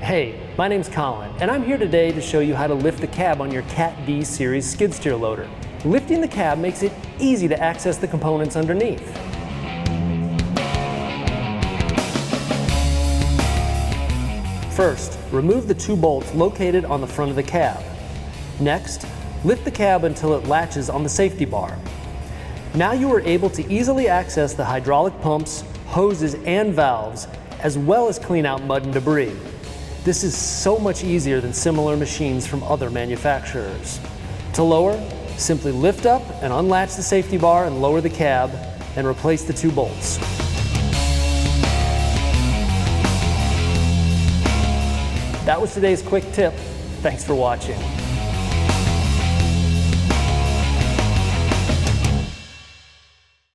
Hey, my name's Colin, and I'm here today to show you how to lift the cab on your Cat D series skid steer loader. Lifting the cab makes it easy to access the components underneath. First, remove the two bolts located on the front of the cab. Next, lift the cab until it latches on the safety bar. Now you are able to easily access the hydraulic pumps, hoses, and valves, as well as clean out mud and debris. This is so much easier than similar machines from other manufacturers. To lower, simply lift up and unlatch the safety bar and lower the cab, and replace the two bolts. That was today's quick tip. Thanks for watching.